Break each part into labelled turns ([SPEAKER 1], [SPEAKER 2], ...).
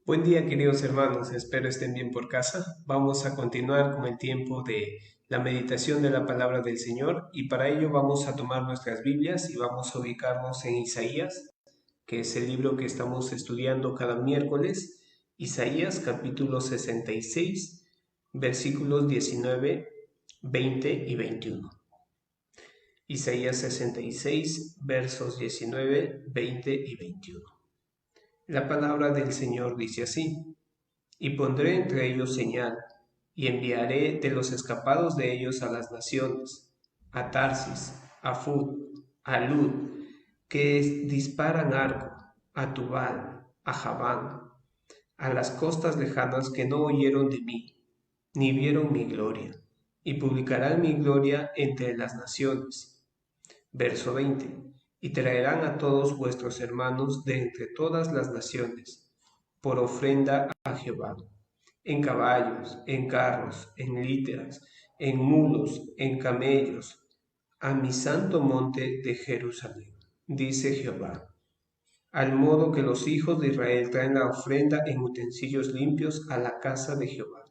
[SPEAKER 1] Buen día, queridos hermanos, espero estén bien por casa. Vamos a continuar con el tiempo de la meditación de la palabra del Señor y para ello vamos a tomar nuestras Biblias y vamos a ubicarnos en Isaías, que es el libro que estamos estudiando cada miércoles. Isaías capítulo 66, versículos 19, 20 y 21. Isaías 66, versos 19, 20 y 21. La palabra del Señor dice así: Y pondré entre ellos señal, y enviaré de los escapados de ellos a las naciones, a Tarsis, a Fud, a Lud, que disparan arco, a Tubal, a Javán, a las costas lejanas que no oyeron de mí, ni vieron mi gloria, y publicarán mi gloria entre las naciones. Verso 20. Y traerán a todos vuestros hermanos de entre todas las naciones, por ofrenda a Jehová, en caballos, en carros, en líteras, en mulos, en camellos, a mi santo monte de Jerusalén, dice Jehová. Al modo que los hijos de Israel traen la ofrenda en utensilios limpios a la casa de Jehová.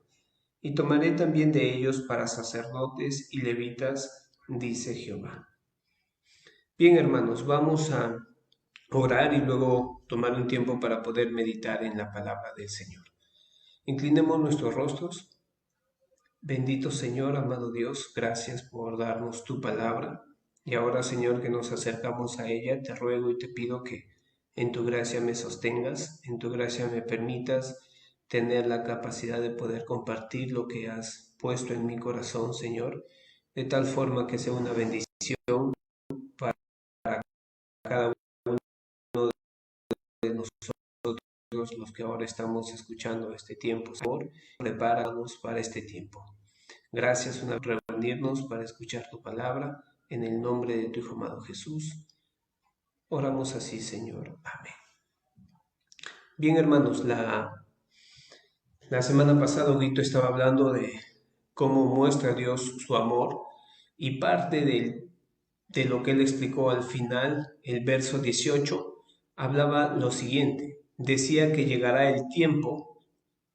[SPEAKER 1] Y tomaré también de ellos para sacerdotes y levitas, dice Jehová. Bien, hermanos, vamos a orar y luego tomar un tiempo para poder meditar en la palabra del Señor. Inclinemos nuestros rostros. Bendito Señor, amado Dios, gracias por darnos tu palabra. Y ahora, Señor, que nos acercamos a ella, te ruego y te pido que en tu gracia me sostengas, en tu gracia me permitas tener la capacidad de poder compartir lo que has puesto en mi corazón, Señor, de tal forma que sea una bendición para cada uno de nosotros los que ahora estamos escuchando este tiempo. Señor, prepáranos para este tiempo. Gracias una vez por reunirnos para escuchar tu palabra. En el nombre de tu Hijo amado Jesús, oramos así, Señor. Amén. Bien, hermanos, la semana pasada Huguito estaba hablando de cómo muestra Dios su amor y parte de lo que él explicó al final, el verso 18, hablaba lo siguiente. Decía que llegará el tiempo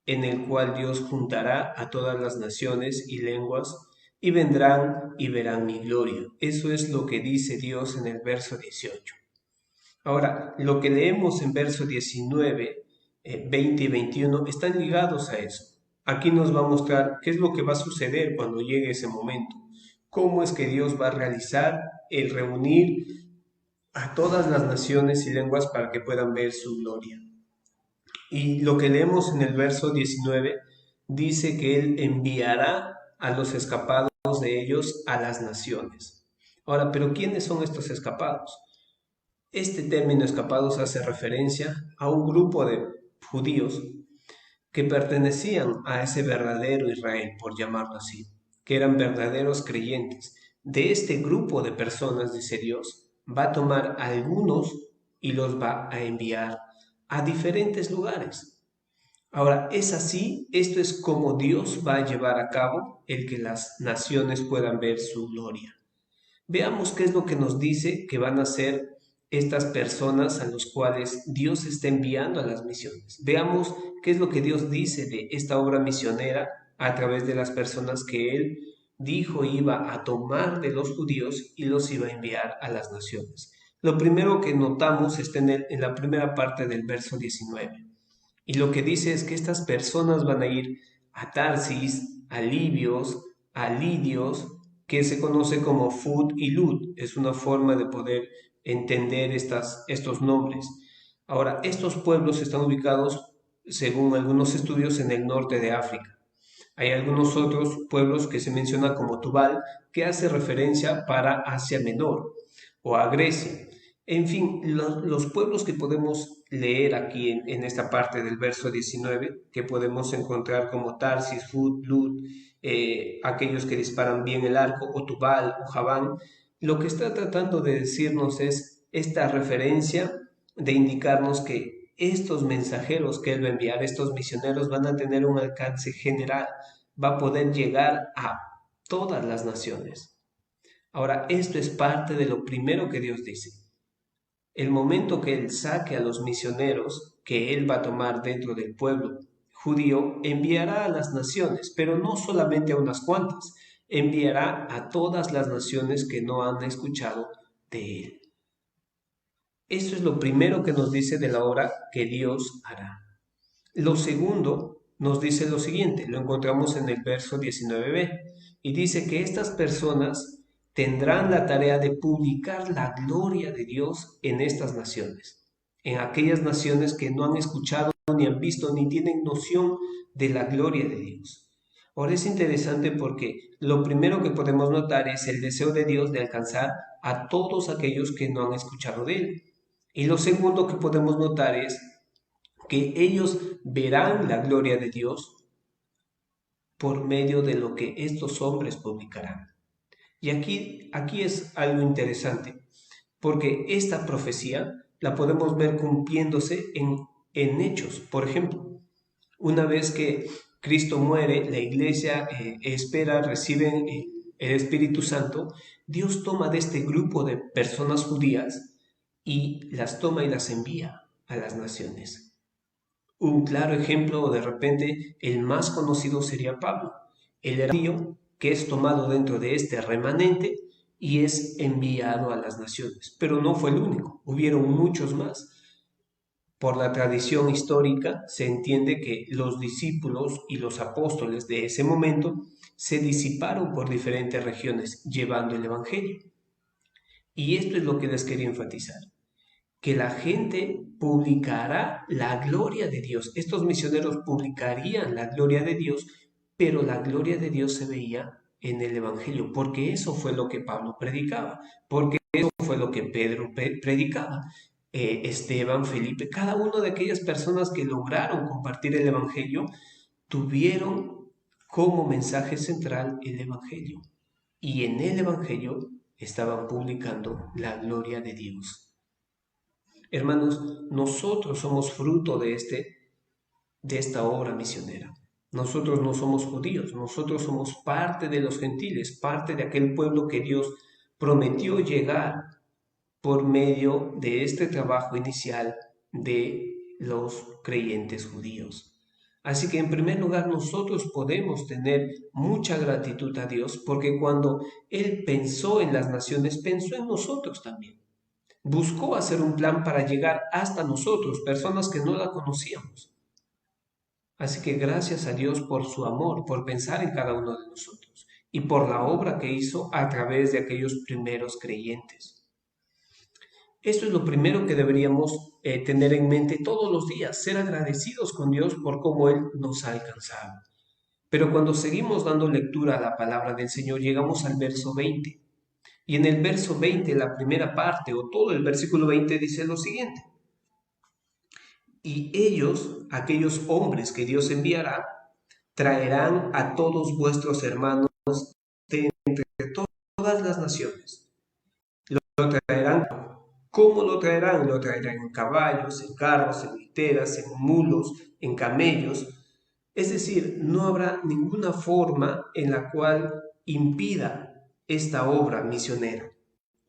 [SPEAKER 1] en el cual Dios juntará a todas las naciones y lenguas y vendrán y verán mi gloria. Eso es lo que dice Dios en el verso 18. Ahora, lo que leemos en verso 19, 20 y 21 están ligados a eso. Aquí nos va a mostrar qué es lo que va a suceder cuando llegue ese momento. Cómo es que Dios va a realizar el reunir a todas las naciones y lenguas para que puedan ver su gloria. Y lo que leemos en el verso 19 dice que Él enviará a los escapados de ellos a las naciones. Ahora, ¿pero quiénes son estos escapados? Este término escapados hace referencia a un grupo de judíos que pertenecían a ese verdadero Israel, por llamarlo así, que eran verdaderos creyentes. De este grupo de personas, dice Dios, va a tomar a algunos y los va a enviar a diferentes lugares. Ahora, es así, esto es como Dios va a llevar a cabo el que las naciones puedan ver su gloria. Veamos qué es lo que nos dice que van a hacer estas personas a los cuales Dios está enviando a las misiones. Veamos qué es lo que Dios dice de esta obra misionera a través de las personas que Él dijo iba a tomar de los judíos y los iba a enviar a las naciones. Lo primero que notamos está en la primera parte del verso 19. Y lo que dice es que estas personas van a ir a Tarsis, a Libios, a Lidios, que se conoce como Fud y Lud. Es una forma de poder entender estos nombres. Ahora, estos pueblos están ubicados, según algunos estudios, en el norte de África. Hay algunos otros pueblos que se menciona como Tubal, que hace referencia para Asia Menor o a Grecia. En fin, los pueblos que podemos leer aquí en esta parte del verso 19, que podemos encontrar como Tarsis, Fud, Lud, aquellos que disparan bien el arco, o Tubal, o Javán, lo que está tratando de decirnos es esta referencia de indicarnos que estos mensajeros que Él va a enviar, estos misioneros, van a tener un alcance general, va a poder llegar a todas las naciones. Ahora, esto es parte de lo primero que Dios dice. el momento que Él saque a los misioneros que Él va a tomar dentro del pueblo judío, enviará a las naciones, pero no solamente a unas cuantas, enviará a todas las naciones que no han escuchado de Él. Esto es lo primero que nos dice de la obra que Dios hará. Lo segundo nos dice lo siguiente, lo encontramos en el verso 19b, y dice que estas personas tendrán la tarea de publicar la gloria de Dios en estas naciones, en aquellas naciones que no han escuchado, ni han visto, ni tienen noción de la gloria de Dios. Ahora es interesante porque lo primero que podemos notar es el deseo de Dios de alcanzar a todos aquellos que no han escuchado de Él. Y lo segundo que podemos notar es que ellos verán la gloria de Dios por medio de lo que estos hombres publicarán. Y aquí es algo interesante, porque esta profecía la podemos ver cumpliéndose en hechos. Por ejemplo, una vez que Cristo muere, la iglesia espera, reciben el Espíritu Santo, Dios toma de este grupo de personas judías y las toma y las envía a las naciones. Un claro ejemplo, o de repente el más conocido, sería Pablo. Él era judío que es tomado dentro de este remanente y es enviado a las naciones. Pero no fue el único, hubieron muchos más. Por la tradición histórica se entiende que los discípulos y los apóstoles de ese momento se disiparon por diferentes regiones llevando el Evangelio. Y esto es lo que les quería enfatizar, que la gente publicará la gloria de Dios. Estos misioneros publicarían la gloria de Dios, pero la gloria de Dios se veía en el Evangelio, porque eso fue lo que Pablo predicaba, porque eso fue lo que Pedro predicaba, Esteban, Felipe, cada una de aquellas personas que lograron compartir el Evangelio, tuvieron como mensaje central el Evangelio. Y en el Evangelio estaban publicando la gloria de Dios. Hermanos, nosotros somos fruto de esta obra misionera. Nosotros no somos judíos, nosotros somos parte de los gentiles, parte de aquel pueblo que Dios prometió llegar por medio de este trabajo inicial de los creyentes judíos. Así que en primer lugar nosotros podemos tener mucha gratitud a Dios porque cuando Él pensó en las naciones, pensó en nosotros también. Buscó hacer un plan para llegar hasta nosotros, personas que no la conocíamos. Así que gracias a Dios por su amor, por pensar en cada uno de nosotros y por la obra que hizo a través de aquellos primeros creyentes. Esto es lo primero que deberíamos tener en mente todos los días, ser agradecidos con Dios por cómo Él nos ha alcanzado. Pero cuando seguimos dando lectura a la palabra del Señor, llegamos al verso 20. Y en el verso 20, la primera parte o todo el versículo 20 dice lo siguiente. Y ellos, aquellos hombres que Dios enviará, traerán a todos vuestros hermanos de entre todas las naciones. Lo traerán. ¿Cómo lo traerán? Lo traerán en caballos, en carros, en literas, en mulos, en camellos. Es decir, no habrá ninguna forma en la cual impida esta obra misionera.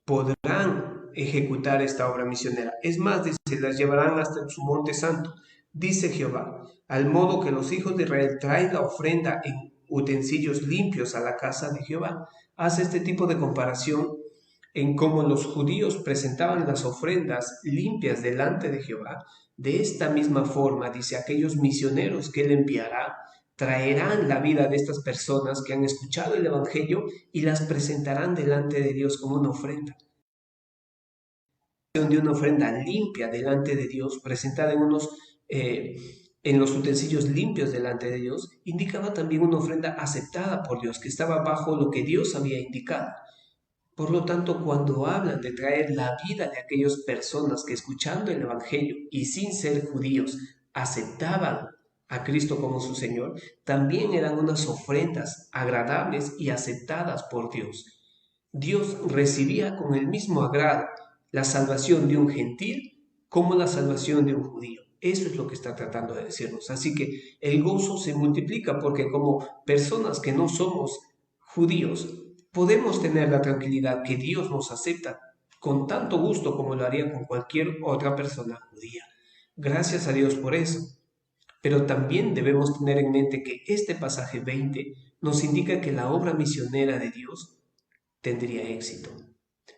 [SPEAKER 1] Podrán ejecutar esta obra misionera. Es más, dice, las llevarán hasta su monte santo. Dice Jehová, al modo que los hijos de Israel traen la ofrenda en utensilios limpios a la casa de Jehová. Hace este tipo de comparación en cómo los judíos presentaban las ofrendas limpias delante de Jehová. De esta misma forma, dice, aquellos misioneros que Él enviará traerán la vida de estas personas que han escuchado el Evangelio y las presentarán delante de Dios como una ofrenda. De una ofrenda limpia delante de Dios, presentada en los utensilios limpios delante de Dios, indicaba también una ofrenda aceptada por Dios, que estaba bajo lo que Dios había indicado. Por lo tanto, cuando hablan de traer la vida de aquellas personas que escuchando el Evangelio y sin ser judíos aceptaban a Cristo como su Señor, también eran unas ofrendas agradables y aceptadas por Dios. Dios recibía con el mismo agrado la salvación de un gentil como la salvación de un judío. Eso es lo que está tratando de decirnos. Así que el gozo se multiplica porque como personas que no somos judíos, podemos tener la tranquilidad que Dios nos acepta con tanto gusto como lo haría con cualquier otra persona judía. Gracias a Dios por eso. Pero también debemos tener en mente que este pasaje 20 nos indica que la obra misionera de Dios tendría éxito.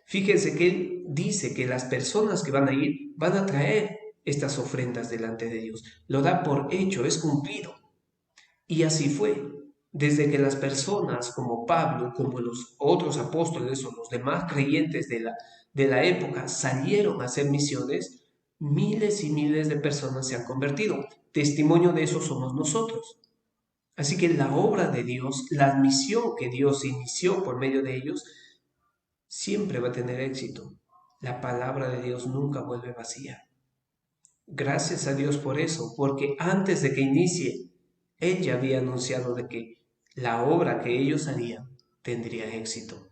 [SPEAKER 1] Fíjense que Él dice que las personas que van a ir van a traer estas ofrendas delante de Dios. Lo da por hecho, es cumplido. Y así fue. Desde que las personas como Pablo, como los otros apóstoles o los demás creyentes de la época salieron a hacer misiones, miles y miles de personas se han convertido. Testimonio de eso somos nosotros. Así que la obra de Dios, la misión que Dios inició por medio de ellos, siempre va a tener éxito. La palabra de Dios nunca vuelve vacía. Gracias a Dios por eso, porque antes de que inicie, Él ya había anunciado de que la obra que ellos harían tendría éxito.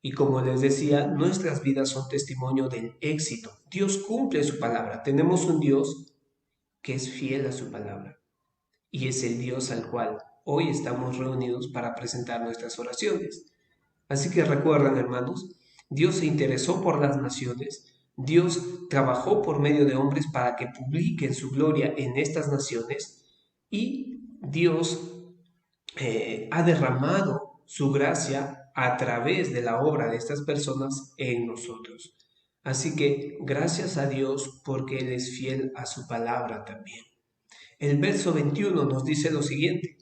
[SPEAKER 1] Y como les decía, nuestras vidas son testimonio del éxito. Dios cumple su palabra. Tenemos un Dios que es fiel a su palabra. Y es el Dios al cual hoy estamos reunidos para presentar nuestras oraciones. Así que recuerden, hermanos, Dios se interesó por las naciones, Dios trabajó por medio de hombres para que publiquen su gloria en estas naciones y Dios ha derramado su gracia a través de la obra de estas personas en nosotros. Así que gracias a Dios porque Él es fiel a su palabra también. El verso 21 nos dice lo siguiente: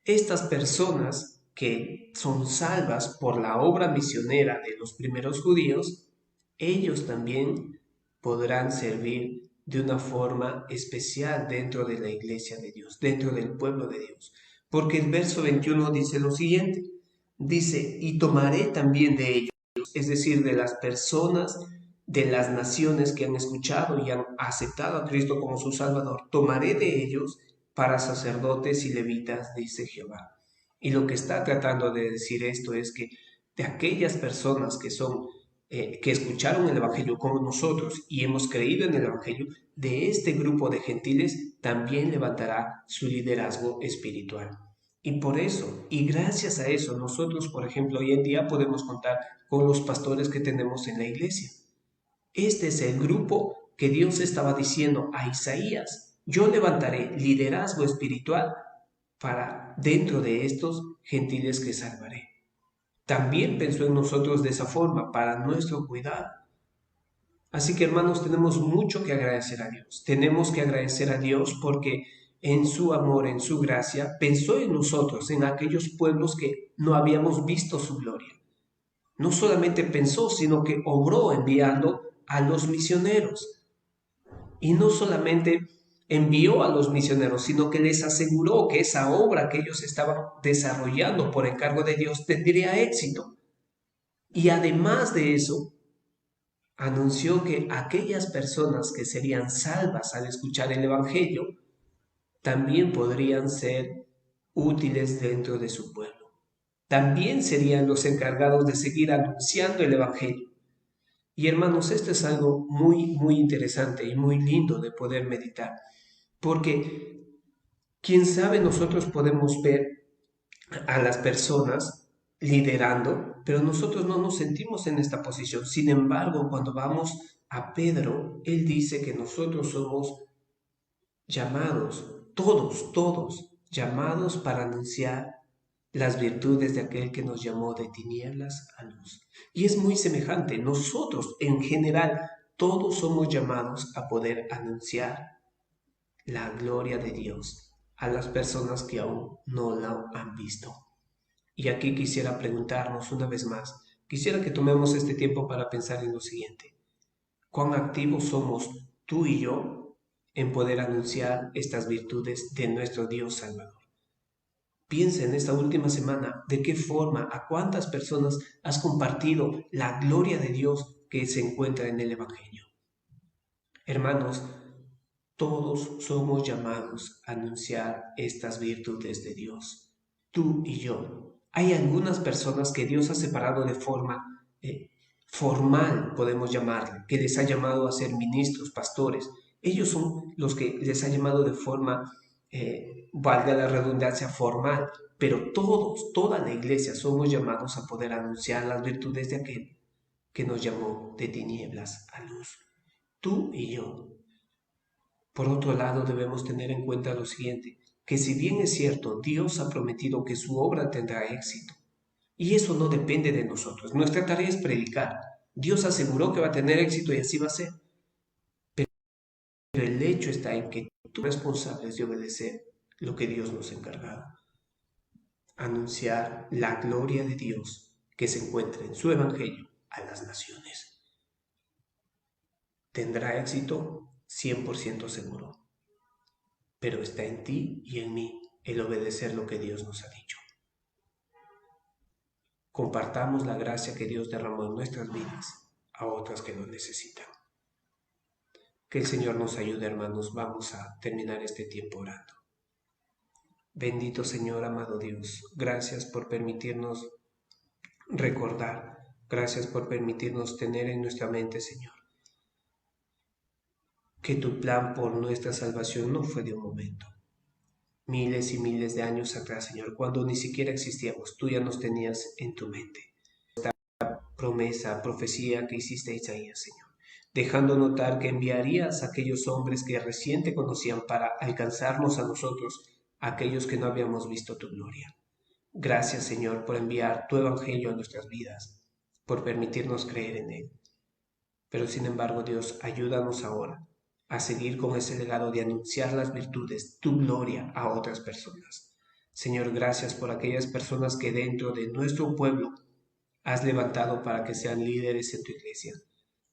[SPEAKER 1] estas personas que son salvas por la obra misionera de los primeros judíos, ellos también podrán servir de una forma especial dentro de la iglesia de Dios, dentro del pueblo de Dios. Porque el verso 21 dice lo siguiente, dice, y tomaré también de ellos, es decir, de las personas de las naciones que han escuchado y han aceptado a Cristo como su Salvador, tomaré de ellos para sacerdotes y levitas, dice Jehová. Y lo que está tratando de decir esto es que de aquellas personas que son que escucharon el Evangelio como nosotros y hemos creído en el Evangelio, de este grupo de gentiles también levantará su liderazgo espiritual. Y por eso, y gracias a eso, nosotros, por ejemplo, hoy en día podemos contar con los pastores que tenemos en la iglesia. Este es el grupo que Dios estaba diciendo a Isaías: yo levantaré liderazgo espiritual para dentro de estos gentiles que salvaré. También pensó en nosotros de esa forma, para nuestro cuidado. Así que, hermanos, tenemos mucho que agradecer a Dios. Tenemos que agradecer a Dios porque en su amor, en su gracia, pensó en nosotros, en aquellos pueblos que no habíamos visto su gloria. No solamente pensó, sino que obró enviando a los misioneros. Y no solamente envió a los misioneros, sino que les aseguró que esa obra que ellos estaban desarrollando por encargo de Dios tendría éxito. Y además de eso, anunció que aquellas personas que serían salvas al escuchar el Evangelio también podrían ser útiles dentro de su pueblo. También serían los encargados de seguir anunciando el Evangelio. Y hermanos, esto es algo muy interesante y muy lindo de poder meditar, porque quién sabe, nosotros podemos ver a las personas liderando, pero nosotros no nos sentimos en esta posición. Sin embargo, cuando vamos a Pedro, él dice que nosotros somos llamados, todos, llamados para anunciar las virtudes de aquel que nos llamó de tinieblas a luz. Y es muy semejante. Nosotros, en general, todos somos llamados a poder anunciar la gloria de Dios a las personas que aún no la han visto. Y aquí quisiera preguntarnos una vez más, quisiera que tomemos este tiempo para pensar en lo siguiente. ¿Cuán activos somos tú y yo en poder anunciar estas virtudes de nuestro Dios Salvador? Piensa en esta última semana de qué forma, a cuántas personas has compartido la gloria de Dios que se encuentra en el Evangelio. Hermanos, todos somos llamados a anunciar estas virtudes de Dios, tú y yo. Hay algunas personas que Dios ha separado de forma formal, podemos llamarle, que les ha llamado a ser ministros, pastores. Ellos son los que les ha llamado de forma valga la redundancia, formal, pero todos, toda la iglesia somos llamados a poder anunciar las virtudes de aquel que nos llamó de tinieblas a luz, tú y yo. Por otro lado, debemos tener en cuenta lo siguiente, que si bien es cierto, Dios ha prometido que su obra tendrá éxito, y eso no depende de nosotros. Nuestra tarea es predicar. Dios aseguró que va a tener éxito y así va a ser. Pero el hecho está en que tú eres responsable de obedecer lo que Dios nos ha encargado. Anunciar la gloria de Dios que se encuentra en su evangelio a las naciones. Tendrá éxito 100% seguro. Pero está en ti y en mí el obedecer lo que Dios nos ha dicho. Compartamos la gracia que Dios derramó en nuestras vidas a otras que lo necesitan. Que el Señor nos ayude, hermanos. Vamos a terminar este tiempo orando. Bendito Señor, amado Dios, gracias por permitirnos recordar, gracias por permitirnos tener en nuestra mente, Señor, que tu plan por nuestra salvación no fue de un momento. Miles y miles de años atrás, Señor, cuando ni siquiera existíamos, tú ya nos tenías en tu mente. Esta promesa, profecía que hiciste a Isaías, Señor, dejando notar que enviarías a aquellos hombres que recién te conocían para alcanzarnos a nosotros, aquellos que no habíamos visto tu gloria. Gracias, Señor, por enviar tu evangelio a nuestras vidas, por permitirnos creer en él. Pero sin embargo, Dios, ayúdanos ahora a seguir con ese legado de anunciar las virtudes, tu gloria a otras personas. Señor, gracias por aquellas personas que dentro de nuestro pueblo has levantado para que sean líderes en tu iglesia.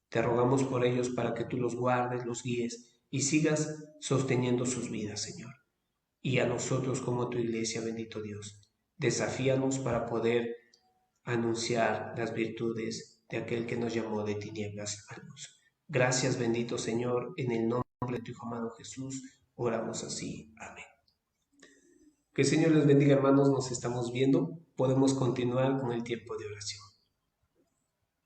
[SPEAKER 1] Te rogamos por ellos para que tú los guardes, los guíes y sigas sosteniendo sus vidas, Señor. Y a nosotros como tu iglesia, bendito Dios, desafíanos para poder anunciar las virtudes de aquel que nos llamó de tinieblas a luz. Gracias, bendito Señor, en el nombre de tu Hijo amado Jesús, oramos así. Amén. Que el Señor les bendiga, hermanos, nos estamos viendo. Podemos continuar con el tiempo de oración.